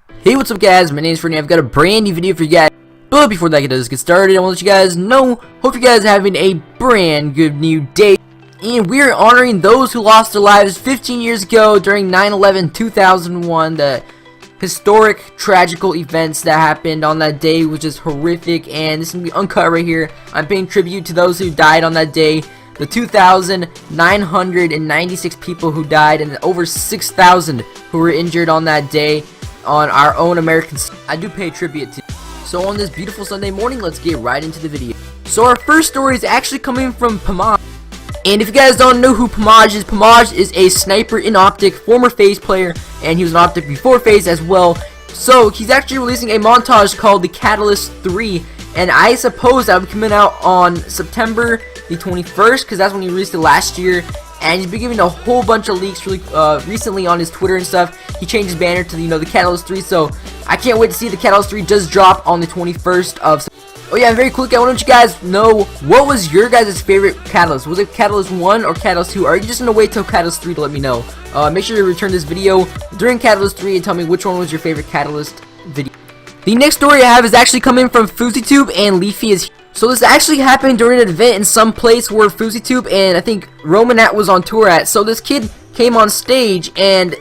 Hey, what's up guys, my name is Ferny. I've got a brand new video for you guys. But before that does get started, I want to let you guys know, hope you guys are having a brand good new day. And we are honoring those who lost their lives 15 years ago during 9/11/2001, the historic, tragical events that happened on that day, which is horrific. And this is going to be uncut right here. I'm paying tribute to those who died on that day. The 2,996 people who died and over 6,000 who were injured on that day on our own American. I do pay tribute to. So on this beautiful Sunday morning, let's get right into the video. So our first story is actually coming from Montage. And if you guys don't know who Montage is a sniper in Optic, former FaZe player, and he was in Optic before FaZe as well. So he's actually releasing a montage called The Catalyst 3, and I suppose that will be coming out on September the 21st, because that's when he released it last year. And he's been giving a whole bunch of leaks recently on his Twitter and stuff. He changed his banner to the Catalyst 3, so I can't wait to see the Catalyst 3 does drop on the 21st of September. Oh yeah, very quickly, I want to let you guys know, what was your guys' favorite Catalyst? Was it Catalyst 1 or Catalyst 2? Or are you just going to wait till Catalyst 3 to let me know? Make sure to return this video during Catalyst 3 and tell me which one was your favorite Catalyst video. The next story I have is actually coming from FouseyTube, and Leafy is here. So this actually happened during an event in some place where FouseyTube and I think Romanat was on tour at. So this kid came on stage, and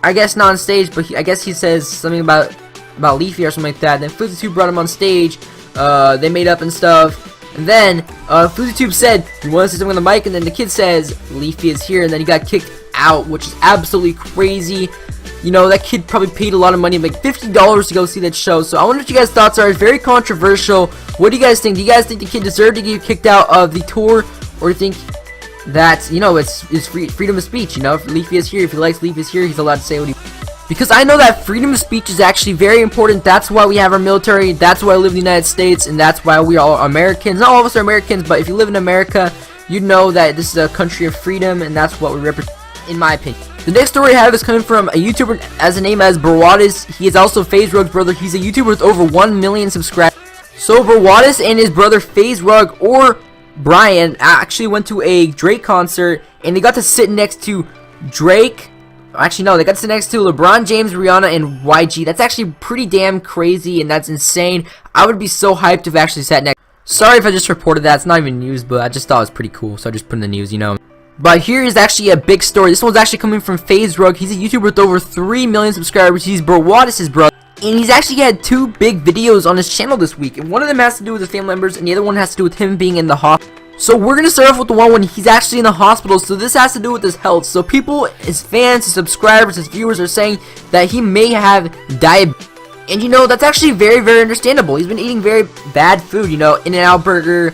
I guess not on stage, but I guess he says something about Leafy or something like that. Then FouseyTube brought him on stage. They made up and stuff, and then FouseyTube said, "You want to say something on the mic?" And then the kid says, "Leafy is here," and then he got kicked out, which is absolutely crazy. You know, that kid probably paid a lot of money, like $50 to go see that show. So I wonder what you guys' thoughts are. It's very controversial. What do you guys think? Do you guys think the kid deserved to get kicked out of the tour, or do you think that, you know, it's freedom of speech? You know, if Leafy is here, if he likes Leafy is here, he's allowed to say what he. Because I know that freedom of speech is actually very important. That's why we have our military. That's why we live in the United States, and that's why we are all Americans. Not all of us are Americans, but if you live in America, you know that this is a country of freedom, and that's what we represent, in my opinion. The next story I have is coming from a YouTuber as a name as Brawadis. He is also FaZe Rug's brother. He's a YouTuber with over 1 million subscribers. So Brawadis and his brother FaZe Rug, or Brian, actually went to a Drake concert, and they got to sit next to Drake. Actually, no, they got to sit next to LeBron James, Rihanna, and YG. That's actually pretty damn crazy, and that's insane. I would be so hyped if I actually sat next. Sorry if I just reported that. It's not even news, but I just thought it was pretty cool, so I just put in the news, you know. But here is actually a big story. This one's actually coming from FaZe Rug. He's a YouTuber with over 3 million subscribers. He's Brawadis' brother. And he's actually had 2 big videos on his channel this week. And one of them has to do with his family members, and the other one has to do with him being in the hospital. So we're going to start off with the one when he's actually in the hospital. So this has to do with his health. So people, his fans, his subscribers, his viewers are saying that he may have diabetes. And you know, that's actually very, very understandable. He's been eating very bad food, you know, In-N-Out Burger,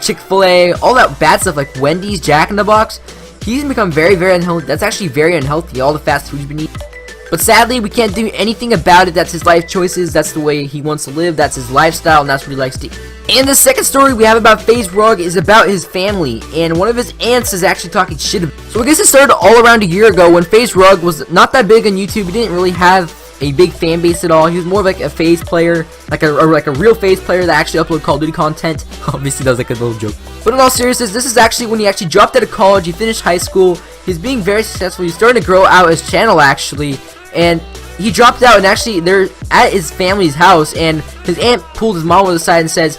Chick-fil-A, all that bad stuff like Wendy's, Jack in the Box. He's become very, very unhealthy. That's actually very unhealthy, all the fast food he's been eating. But sadly, we can't do anything about it. That's his life choices. That's the way he wants to live. That's his lifestyle, and that's what he likes to eat. And the second story we have about FaZe Rug is about his family, and one of his aunts is actually talking shit about him. So I guess it started all around a year ago when FaZe Rug was not that big on YouTube. He didn't really have a big fan base at all. He was more like a FaZe player, like a real FaZe player that actually uploaded Call of Duty content. Obviously, that was like a little joke. But in all seriousness, this is actually when he actually dropped out of college. He finished high school. He's being very successful. He's starting to grow out his channel actually, and he dropped out, and actually they're at his family's house, and his aunt pulled his mom to the side and says,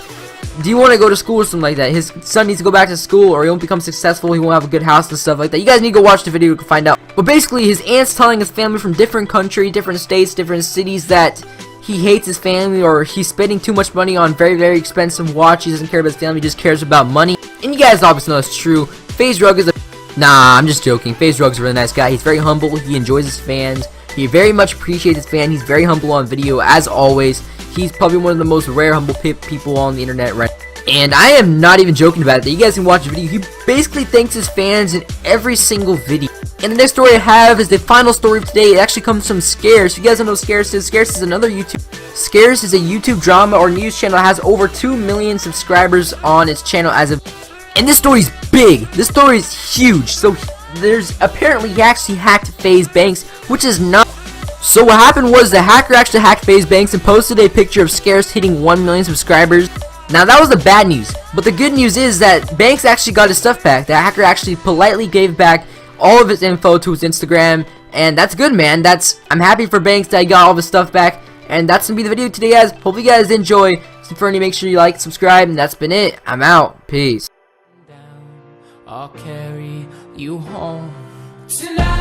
"Do you want to go to school or something like that? His son needs to go back to school, or he won't become successful. He won't have a good house and stuff like that." You guys need to go watch the video to find out. But basically, his aunt's telling his family from different countries, different states, different cities that he hates his family, or he's spending too much money on very, very expensive watch. He doesn't care about his family, he just cares about money. And you guys obviously know it's true. FaZe Rug is a... Nah, I'm just joking. FaZe Rug's a really nice guy. He's very humble. He enjoys his fans. He very much appreciates his fans. He's very humble on video, as always. He's probably one of the most rare, humble people on the internet right now. And I am not even joking about it. You guys can watch the video. He basically thanks his fans in every single video. And the next story I have is the final story of today. It actually comes from Scarce. You guys don't know Scarce is. Scarce is another YouTube. Scarce is a YouTube drama or news channel that has over 2 million subscribers on its channel as of. And this story's big. This story is huge. So there's apparently he actually hacked FaZe Banks, which is not. So what happened was the hacker actually hacked FaZe Banks and posted a picture of Scarce hitting 1 million subscribers. Now that was the bad news, but the good news is that Banks actually got his stuff back. The hacker actually politely gave back all of his info to his Instagram and that's good, man. I'm happy for Banks that he got all of his stuff back, and that's gonna be the video today, guys. Hope you guys enjoy. TheFerny, make sure you like, subscribe, and that's been it. I'm out. Peace. I'll carry you home tonight.